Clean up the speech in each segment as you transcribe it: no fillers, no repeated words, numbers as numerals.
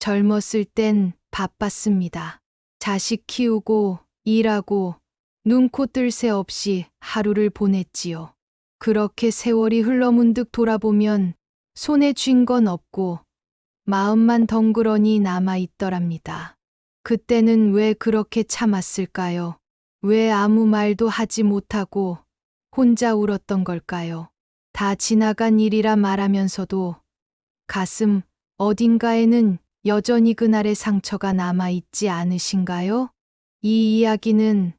젊었을 땐 바빴습니다. 자식 키우고 일하고 눈코 뜰 새 없이 하루를 보냈지요. 그렇게 세월이 흘러 문득 돌아보면 손에 쥔 건 없고 마음만 덩그러니 남아 있더랍니다. 그때는 왜 그렇게 참았을까요? 왜 아무 말도 하지 못하고 혼자 울었던 걸까요? 다 지나간 일이라 말하면서도 가슴 어딘가에는 여전히 그날의 상처가 남아 있지 않으신가요? 이 이야기는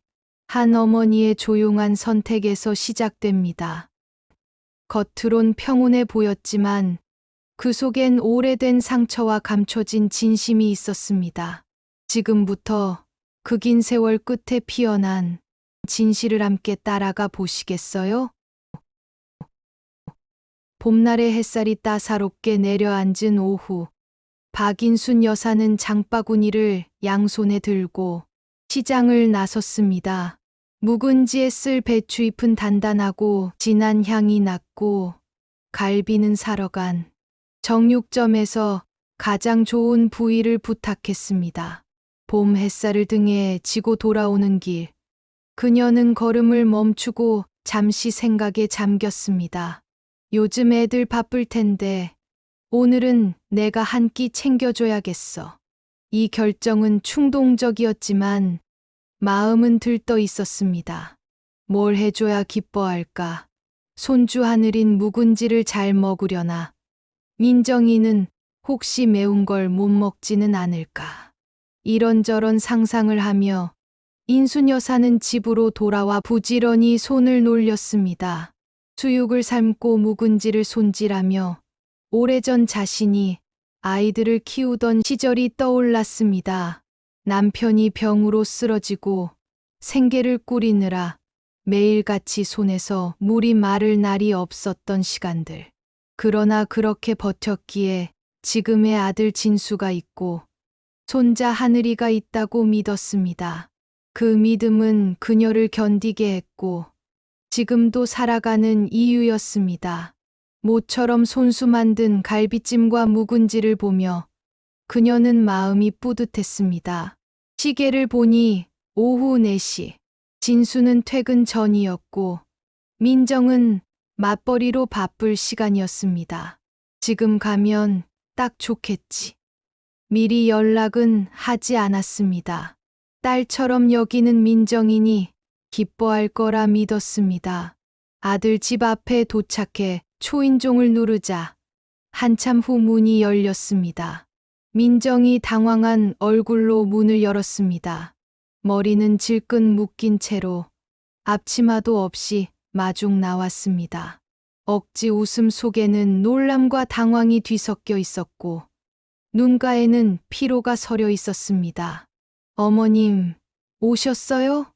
한 어머니의 조용한 선택에서 시작됩니다. 겉으론 평온해 보였지만 그 속엔 오래된 상처와 감춰진 진심이 있었습니다. 지금부터 그 긴 세월 끝에 피어난 진실을 함께 따라가 보시겠어요? 봄날의 햇살이 따사롭게 내려앉은 오후, 박인순 여사는 장바구니를 양손에 들고 시장을 나섰습니다. 묵은지에 쓸 배추잎은 단단하고 진한 향이 났고 갈비는 사러 간 정육점에서 가장 좋은 부위를 부탁했습니다. 봄 햇살을 등에 지고 돌아오는 길, 그녀는 걸음을 멈추고 잠시 생각에 잠겼습니다. 요즘 애들 바쁠 텐데 오늘은 내가 한 끼 챙겨줘야겠어. 이 결정은 충동적이었지만 마음은 들떠 있었습니다. 뭘 해줘야 기뻐할까? 손주 하늘인 묵은지를 잘 먹으려나? 민정이는 혹시 매운 걸 못 먹지는 않을까? 이런저런 상상을 하며 인순 여사는 집으로 돌아와 부지런히 손을 놀렸습니다. 수육을 삶고 묵은지를 손질하며 오래전 자신이 아이들을 키우던 시절이 떠올랐습니다. 남편이 병으로 쓰러지고 생계를 꾸리느라 매일같이 손에서 물이 마를 날이 없었던 시간들. 그러나 그렇게 버텼기에 지금의 아들 진수가 있고 손자 하늘이가 있다고 믿었습니다. 그 믿음은 그녀를 견디게 했고 지금도 살아가는 이유였습니다. 모처럼 손수 만든 갈비찜과 묵은지를 보며 그녀는 마음이 뿌듯했습니다. 시계를 보니 오후 4시. 진수는 퇴근 전이었고 민정은 맞벌이로 바쁠 시간이었습니다. 지금 가면 딱 좋겠지. 미리 연락은 하지 않았습니다. 딸처럼 여기는 민정이니 기뻐할 거라 믿었습니다. 아들 집 앞에 도착해 초인종을 누르자 한참 후 문이 열렸습니다. 민정이 당황한 얼굴로 문을 열었습니다. 머리는 질끈 묶인 채로 앞치마도 없이 마중 나왔습니다. 억지 웃음 속에는 놀람과 당황이 뒤섞여 있었고 눈가에는 피로가 서려 있었습니다. 어머님, 오셨어요?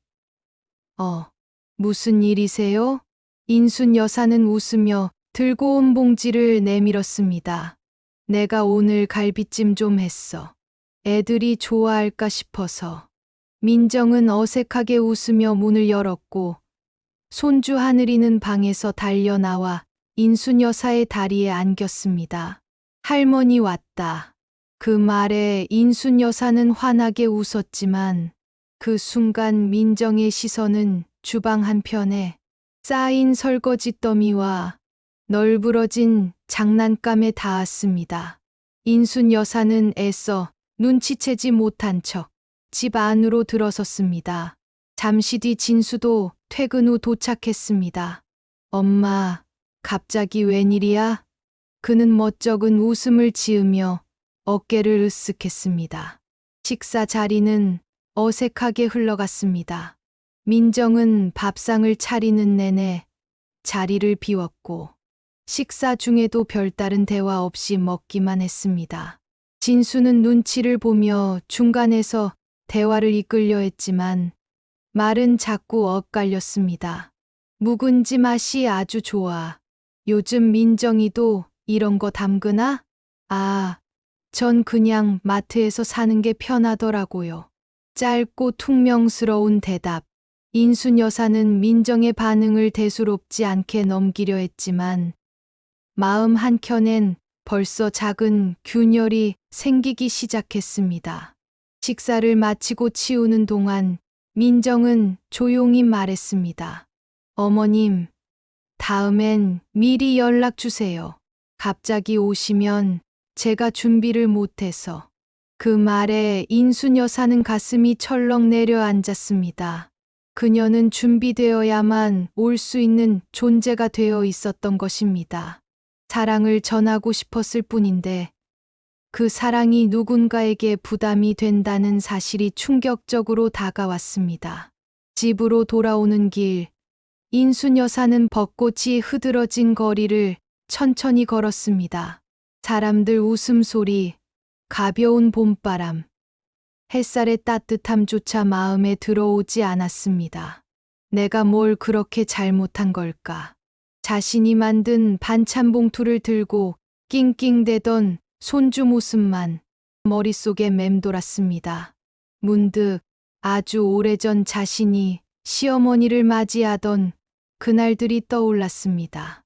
무슨 일이세요? 인순 여사는 웃으며 들고 온 봉지를 내밀었습니다. 내가 오늘 갈비찜 좀 했어. 애들이 좋아할까 싶어서. 민정은 어색하게 웃으며 문을 열었고 손주 하늘이는 방에서 달려나와 인순 여사의 다리에 안겼습니다. 할머니 왔다. 그 말에 인순 여사는 환하게 웃었지만 그 순간 민정의 시선은 주방 한편에 쌓인 설거지 더미와 널브러진 장난감에 닿았습니다. 인순 여사는 애써 눈치채지 못한 척 집 안으로 들어섰습니다. 잠시 뒤 진수도 퇴근 후 도착했습니다. 엄마, 갑자기 웬일이야? 그는 멋쩍은 웃음을 지으며 어깨를 으쓱했습니다. 식사 자리는 어색하게 흘러갔습니다. 민정은 밥상을 차리는 내내 자리를 비웠고 식사 중에도 별다른 대화 없이 먹기만 했습니다. 진수는 눈치를 보며 중간에서 대화를 이끌려 했지만 말은 자꾸 엇갈렸습니다. 묵은지 맛이 아주 좋아. 요즘 민정이도 이런 거 담그나? 전 그냥 마트에서 사는 게 편하더라고요. 짧고 퉁명스러운 대답. 인순 여사는 민정의 반응을 대수롭지 않게 넘기려 했지만 마음 한켠엔 벌써 작은 균열이 생기기 시작했습니다. 식사를 마치고 치우는 동안 민정은 조용히 말했습니다. 어머님, 다음엔 미리 연락 주세요. 갑자기 오시면 제가 준비를 못해서. 그 말에 인순 여사는 가슴이 철렁 내려앉았습니다. 그녀는 준비되어야만 올 수 있는 존재가 되어 있었던 것입니다. 사랑을 전하고 싶었을 뿐인데 그 사랑이 누군가에게 부담이 된다는 사실이 충격적으로 다가왔습니다. 집으로 돌아오는 길, 인순 여사는 벚꽃이 흐드러진 거리를 천천히 걸었습니다. 사람들 웃음소리, 가벼운 봄바람, 햇살의 따뜻함조차 마음에 들어오지 않았습니다. 내가 뭘 그렇게 잘못한 걸까? 자신이 만든 반찬 봉투를 들고 낑낑대던 손주 모습만 머릿속에 맴돌았습니다. 문득 아주 오래전 자신이 시어머니를 맞이하던 그날들이 떠올랐습니다.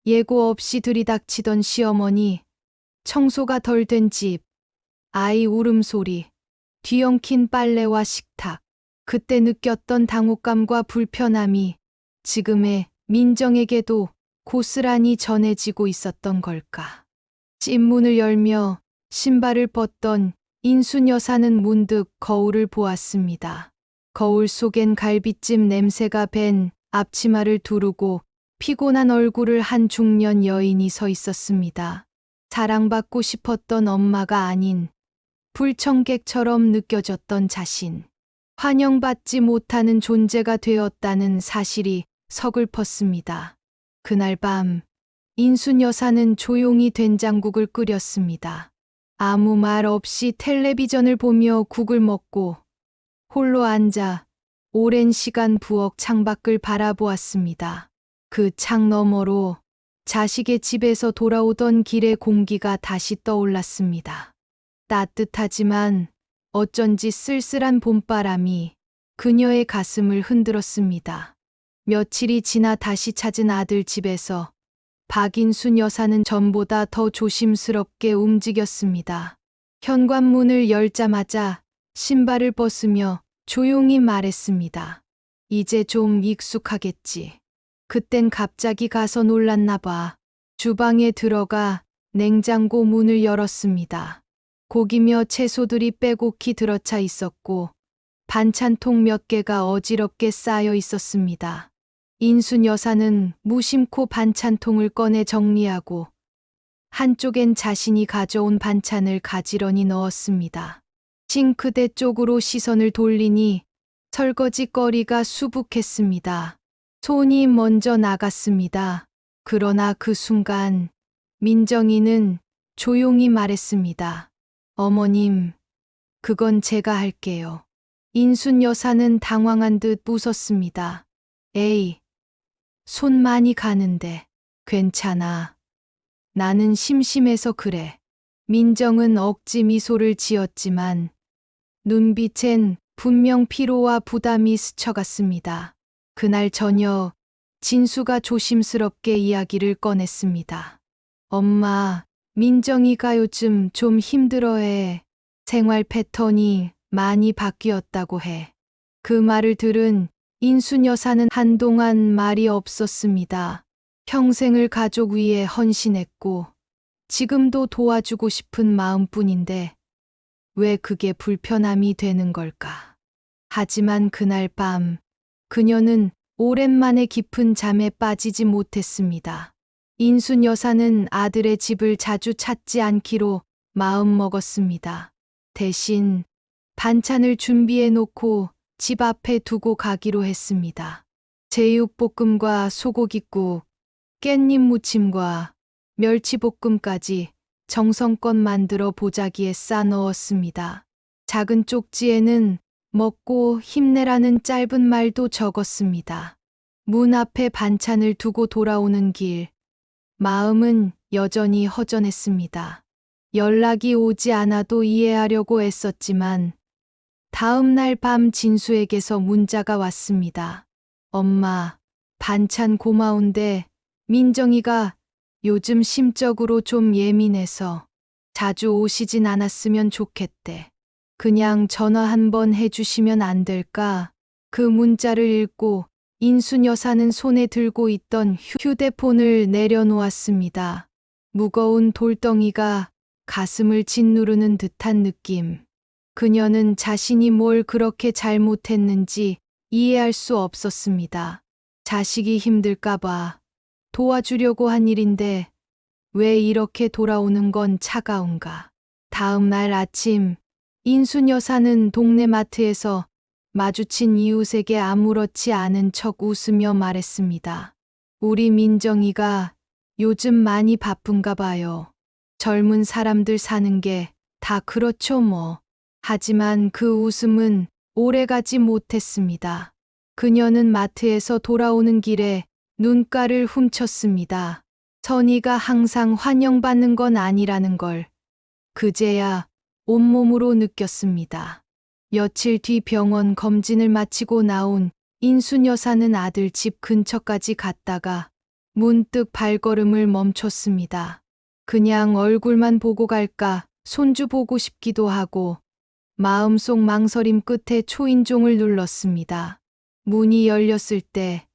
예고 없이 들이닥치던 시어머니, 청소가 덜 된 집, 아이 울음소리, 뒤엉킨 빨래와 식탁, 그때 느꼈던 당혹감과 불편함이 지금의 민정에게도 고스란히 전해지고 있었던 걸까. 찐문을 열며 신발을 벗던 인순 여사는 문득 거울을 보았습니다. 거울 속엔 갈비찜 냄새가 밴 앞치마를 두르고 피곤한 얼굴을 한 중년 여인이 서 있었습니다. 사랑받고 싶었던 엄마가 아닌 불청객처럼 느껴졌던 자신. 환영받지 못하는 존재가 되었다는 사실이 서글펐습니다. 그날 밤 인순 여사는 조용히 된장국을 끓였습니다. 아무 말 없이 텔레비전을 보며 국을 먹고 홀로 앉아 오랜 시간 부엌 창밖을 바라보았습니다. 그 창 너머로 자식의 집에서 돌아오던 길의 공기가 다시 떠올랐습니다. 따뜻하지만 어쩐지 쓸쓸한 봄바람이 그녀의 가슴을 흔들었습니다. 며칠이 지나 다시 찾은 아들 집에서 박인순 여사는 전보다 더 조심스럽게 움직였습니다. 현관문을 열자마자 신발을 벗으며 조용히 말했습니다. 이제 좀 익숙하겠지. 그땐 갑자기 가서 놀랐나 봐. 주방에 들어가 냉장고 문을 열었습니다. 고기며 채소들이 빼곡히 들어차 있었고 반찬통 몇 개가 어지럽게 쌓여 있었습니다. 인순 여사는 무심코 반찬통을 꺼내 정리하고 한쪽엔 자신이 가져온 반찬을 가지런히 넣었습니다. 싱크대 쪽으로 시선을 돌리니 설거지거리가 수북했습니다. 손이 먼저 나갔습니다. 그러나 그 순간 민정이는 조용히 말했습니다. 어머님, 그건 제가 할게요. 인순 여사는 당황한 듯 웃었습니다. 에이, 손 많이 가는데. 괜찮아. 나는 심심해서 그래. 민정은 억지 미소를 지었지만 눈빛엔 분명 피로와 부담이 스쳐갔습니다. 그날 저녁 진수가 조심스럽게 이야기를 꺼냈습니다. 엄마, 민정이가 요즘 좀 힘들어해. 생활 패턴이 많이 바뀌었다고 해. 그 말을 들은 인순 여사는 한동안 말이 없었습니다. 평생을 가족 위해 헌신했고 지금도 도와주고 싶은 마음뿐인데 왜 그게 불편함이 되는 걸까? 하지만 그날 밤 그녀는 오랜만에 깊은 잠에 빠지지 못했습니다. 인순 여사는 아들의 집을 자주 찾지 않기로 마음먹었습니다. 대신 반찬을 준비해 놓고 집 앞에 두고 가기로 했습니다. 제육볶음과 소고기국, 깻잎 무침과 멸치볶음까지 정성껏 만들어 보자기에 싸 넣었습니다. 작은 쪽지에는 먹고 힘내라는 짧은 말도 적었습니다. 문 앞에 반찬을 두고 돌아오는 길, 마음은 여전히 허전했습니다. 연락이 오지 않아도 이해하려고 애썼지만 다음 날 밤 진수에게서 문자가 왔습니다. 엄마, 반찬 고마운데 민정이가 요즘 심적으로 좀 예민해서 자주 오시진 않았으면 좋겠대. 그냥 전화 한번 해주시면 안 될까? 그 문자를 읽고 인순 여사는 손에 들고 있던 휴대폰을 내려놓았습니다. 무거운 돌덩이가 가슴을 짓누르는 듯한 느낌. 그녀는 자신이 뭘 그렇게 잘못했는지 이해할 수 없었습니다. 자식이 힘들까봐 도와주려고 한 일인데 왜 이렇게 돌아오는 건 차가운가. 다음 날 아침, 인순 여사는 동네 마트에서 마주친 이웃에게 아무렇지 않은 척 웃으며 말했습니다. 우리 민정이가 요즘 많이 바쁜가 봐요. 젊은 사람들 사는 게 다 그렇죠 뭐. 하지만 그 웃음은 오래가지 못했습니다. 그녀는 마트에서 돌아오는 길에 눈가를 훔쳤습니다. 선의가 항상 환영받는 건 아니라는 걸 그제야 온몸으로 느꼈습니다. 며칠 뒤 병원 검진을 마치고 나온 인순 여사는 아들 집 근처까지 갔다가 문득 발걸음을 멈췄습니다. 그냥 얼굴만 보고 갈까 손주 보고 싶기도 하고 마음속 망설임 끝에 초인종을 눌렀습니다. 문이 열렸을 때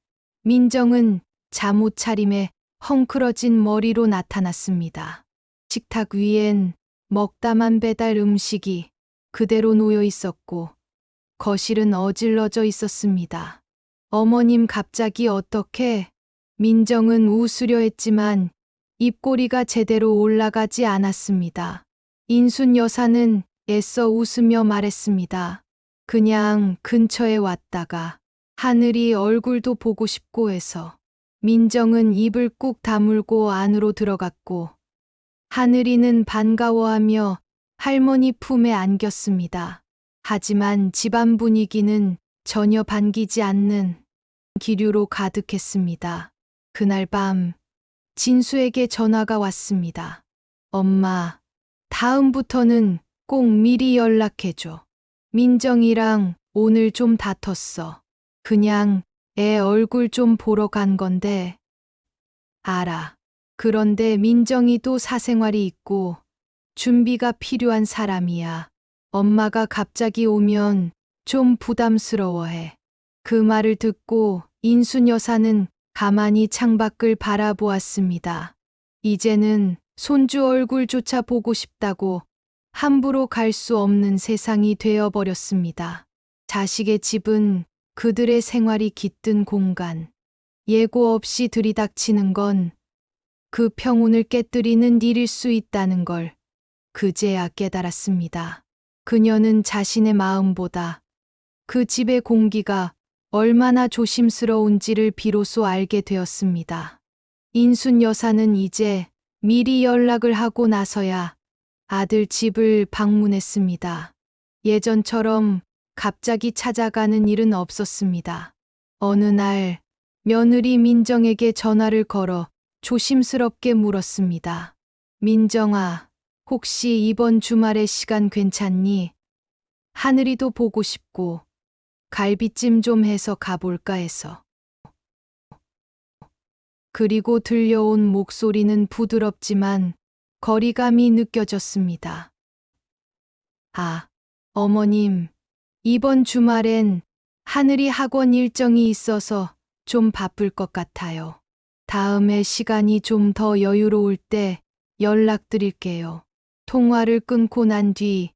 민정은 잠옷 차림에 헝클어진 머리로 나타났습니다. 식탁 위엔 먹다만 배달 음식이 그대로 놓여 있었고 거실은 어질러져 있었습니다. 어머님 갑자기 어떻게? 민정은 웃으려 했지만 입꼬리가 제대로 올라가지 않았습니다. 인순 여사는 애써 웃으며 말했습니다. 그냥 근처에 왔다가 하늘이 얼굴도 보고 싶고 해서. 민정은 입을 꾹 다물고 안으로 들어갔고 하늘이는 반가워하며 할머니 품에 안겼습니다. 하지만 집안 분위기는 전혀 반기지 않는 기류로 가득했습니다. 그날 밤 진수에게 전화가 왔습니다. 엄마, 다음부터는 꼭 미리 연락해줘. 민정이랑 오늘 좀 다퉜어. 그냥 애 얼굴 좀 보러 간 건데. 알아. 그런데 민정이도 사생활이 있고 준비가 필요한 사람이야. 엄마가 갑자기 오면 좀 부담스러워해. 그 말을 듣고 인순 여사는 가만히 창밖을 바라보았습니다. 이제는 손주 얼굴조차 보고 싶다고 함부로 갈 수 없는 세상이 되어버렸습니다. 자식의 집은 그들의 생활이 깃든 공간. 예고 없이 들이닥치는 건 그 평온을 깨뜨리는 일일 수 있다는 걸 그제야 깨달았습니다. 그녀는 자신의 마음보다 그 집의 공기가 얼마나 조심스러운지를 비로소 알게 되었습니다. 인순 여사는 이제 미리 연락을 하고 나서야 아들 집을 방문했습니다. 예전처럼 갑자기 찾아가는 일은 없었습니다. 어느 날 며느리 민정에게 전화를 걸어 조심스럽게 물었습니다. 민정아, 혹시 이번 주말에 시간 괜찮니? 하늘이도 보고 싶고 갈비찜 좀 해서 가볼까 해서. 그리고 들려온 목소리는 부드럽지만 거리감이 느껴졌습니다. 아, 어머님, 이번 주말엔 하늘이 학원 일정이 있어서 좀 바쁠 것 같아요. 다음에 시간이 좀 더 여유로울 때 연락드릴게요. 통화를 끊고 난 뒤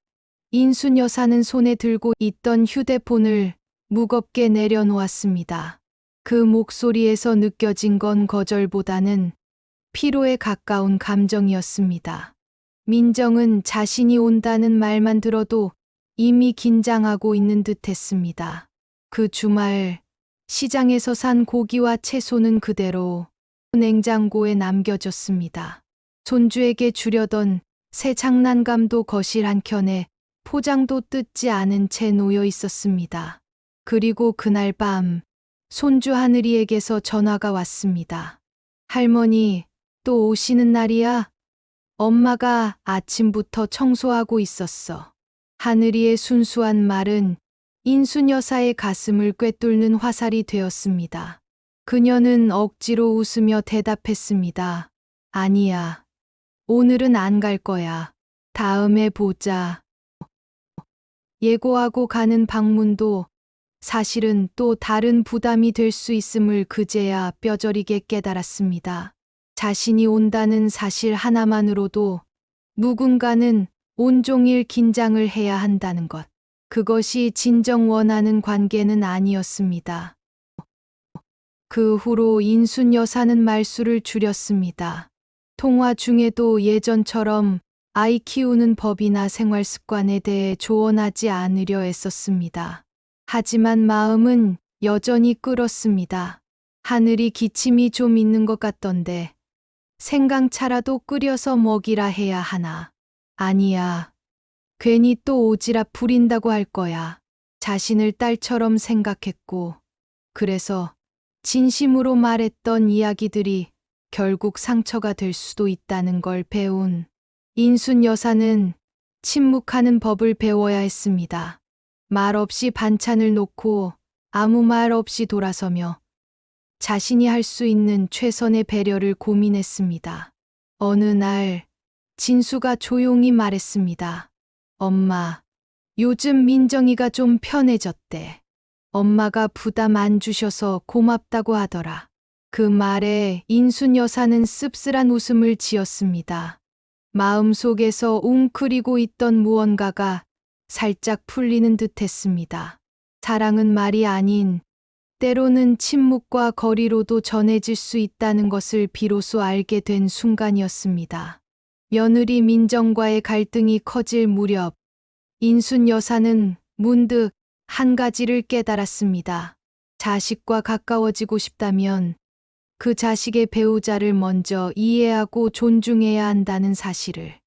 인순 여사는 손에 들고 있던 휴대폰을 무겁게 내려놓았습니다. 그 목소리에서 느껴진 건 거절보다는 피로에 가까운 감정이었습니다. 민정은 자신이 온다는 말만 들어도 이미 긴장하고 있는 듯 했습니다. 그 주말 시장에서 산 고기와 채소는 그대로 냉장고에 남겨졌습니다. 손주에게 주려던 새 장난감도 거실 한켠에 포장도 뜯지 않은 채 놓여 있었습니다. 그리고 그날 밤 손주 하늘이에게서 전화가 왔습니다. 할머니, 또 오시는 날이야? 엄마가 아침부터 청소하고 있었어. 하늘이의 순수한 말은 인순 여사의 가슴을 꿰뚫는 화살이 되었습니다. 그녀는 억지로 웃으며 대답했습니다. 아니야. 오늘은 안 갈 거야. 다음에 보자. 예고하고 가는 방문도 사실은 또 다른 부담이 될 수 있음을 그제야 뼈저리게 깨달았습니다. 자신이 온다는 사실 하나만으로도 누군가는 온종일 긴장을 해야 한다는 것. 그것이 진정 원하는 관계는 아니었습니다. 그 후로 인순 여사는 말수를 줄였습니다. 통화 중에도 예전처럼 아이 키우는 법이나 생활 습관에 대해 조언하지 않으려 애썼습니다. 하지만 마음은 여전히 끓었습니다. 하늘이 기침이 좀 있는 것 같던데 생강차라도 끓여서 먹이라 해야 하나. 아니야. 괜히 또 오지랖 부린다고 할 거야. 자신을 딸처럼 생각했고 그래서 진심으로 말했던 이야기들이 결국 상처가 될 수도 있다는 걸 배운 인순 여사는 침묵하는 법을 배워야 했습니다. 말없이 반찬을 놓고 아무 말 없이 돌아서며 자신이 할 수 있는 최선의 배려를 고민했습니다. 어느 날 진수가 조용히 말했습니다. 엄마, 요즘 민정이가 좀 편해졌대. 엄마가 부담 안 주셔서 고맙다고 하더라. 그 말에 인순 여사는 씁쓸한 웃음을 지었습니다. 마음속에서 웅크리고 있던 무언가가 살짝 풀리는 듯 했습니다. 사랑은 말이 아닌 때로는 침묵과 거리로도 전해질 수 있다는 것을 비로소 알게 된 순간이었습니다. 며느리 민정과의 갈등이 커질 무렵 인순 여사는 문득 한 가지를 깨달았습니다. 자식과 가까워지고 싶다면 그 자식의 배우자를 먼저 이해하고 존중해야 한다는 사실을.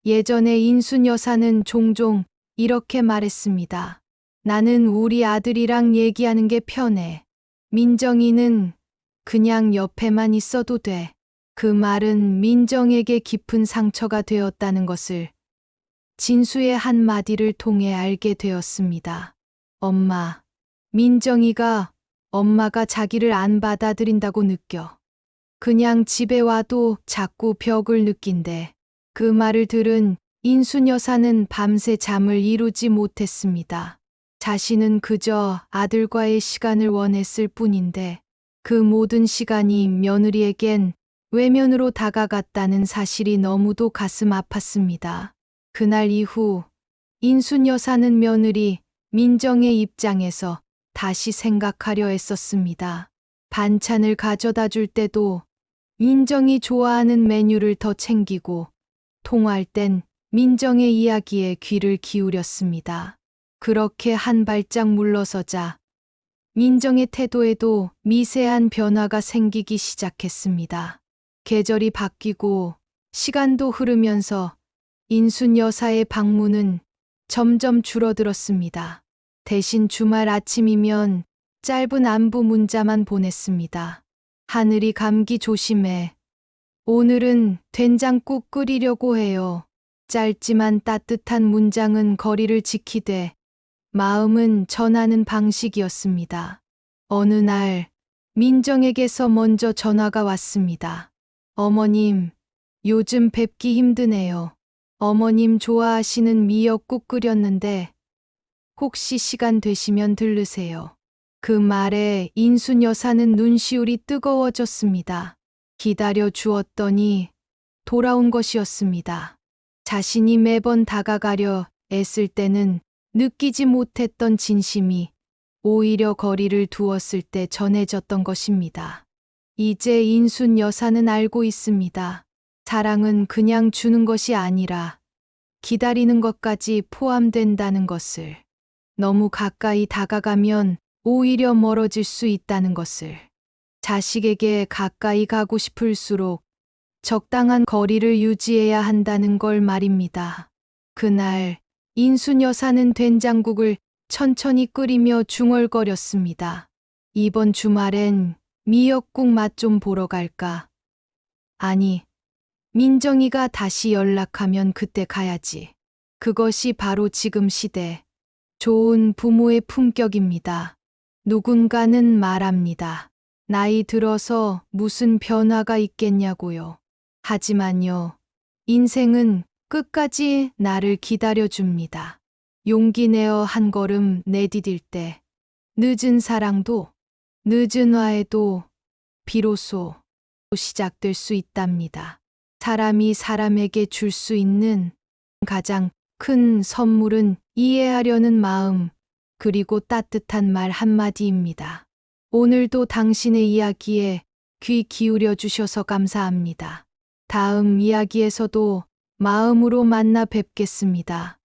예전에 인순 여사는 종종 이렇게 말했습니다. 나는 우리 아들이랑 얘기하는 게 편해. 민정이는 그냥 옆에만 있어도 돼. 그 말은 민정에게 깊은 상처가 되었다는 것을 진수의 한마디를 통해 알게 되었습니다. 엄마, 민정이가 엄마가 자기를 안 받아들인다고 느껴. 그냥 집에 와도 자꾸 벽을 느낀대. 그 말을 들은 인순 여사는 밤새 잠을 이루지 못했습니다. 자신은 그저 아들과의 시간을 원했을 뿐인데 그 모든 시간이 며느리에겐 외면으로 다가갔다는 사실이 너무도 가슴 아팠습니다. 그날 이후 인순 여사는 며느리 민정의 입장에서 다시 생각하려 했었습니다. 반찬을 가져다 줄 때도 민정이 좋아하는 메뉴를 더 챙기고 통화할 땐 민정의 이야기에 귀를 기울였습니다. 그렇게 한 발짝 물러서자 민정의 태도에도 미세한 변화가 생기기 시작했습니다. 계절이 바뀌고 시간도 흐르면서 인순 여사의 방문은 점점 줄어들었습니다. 대신 주말 아침이면 짧은 안부 문자만 보냈습니다. 하늘이 감기 조심해. 오늘은 된장국 끓이려고 해요. 짧지만 따뜻한 문장은 거리를 지키되 마음은 전하는 방식이었습니다. 어느 날 민정에게서 먼저 전화가 왔습니다. 어머님, 요즘 뵙기 힘드네요. 어머님 좋아하시는 미역국 끓였는데 혹시 시간 되시면 들르세요. 그 말에 인순 여사는 눈시울이 뜨거워졌습니다. 기다려 주었더니 돌아온 것이었습니다. 자신이 매번 다가가려 애쓸 때는 느끼지 못했던 진심이 오히려 거리를 두었을 때 전해졌던 것입니다. 이제 인순 여사는 알고 있습니다. 사랑은 그냥 주는 것이 아니라 기다리는 것까지 포함된다는 것을. 너무 가까이 다가가면 오히려 멀어질 수 있다는 것을. 자식에게 가까이 가고 싶을수록 적당한 거리를 유지해야 한다는 걸 말입니다. 그날 인순 여사는 된장국을 천천히 끓이며 중얼거렸습니다. 이번 주말엔 미역국 맛 좀 보러 갈까? 아니, 민정이가 다시 연락하면 그때 가야지. 그것이 바로 지금 시대. 좋은 부모의 품격입니다. 누군가는 말합니다. 나이 들어서 무슨 변화가 있겠냐고요. 하지만요, 인생은 끝까지 나를 기다려줍니다. 용기 내어 한 걸음 내디딜 때 늦은 사랑도 늦은 화해도 비로소 시작될 수 있답니다. 사람이 사람에게 줄 수 있는 가장 큰 선물은 이해하려는 마음, 그리고 따뜻한 말 한마디입니다. 오늘도 당신의 이야기에 귀 기울여 주셔서 감사합니다. 다음 이야기에서도 마음으로 만나 뵙겠습니다.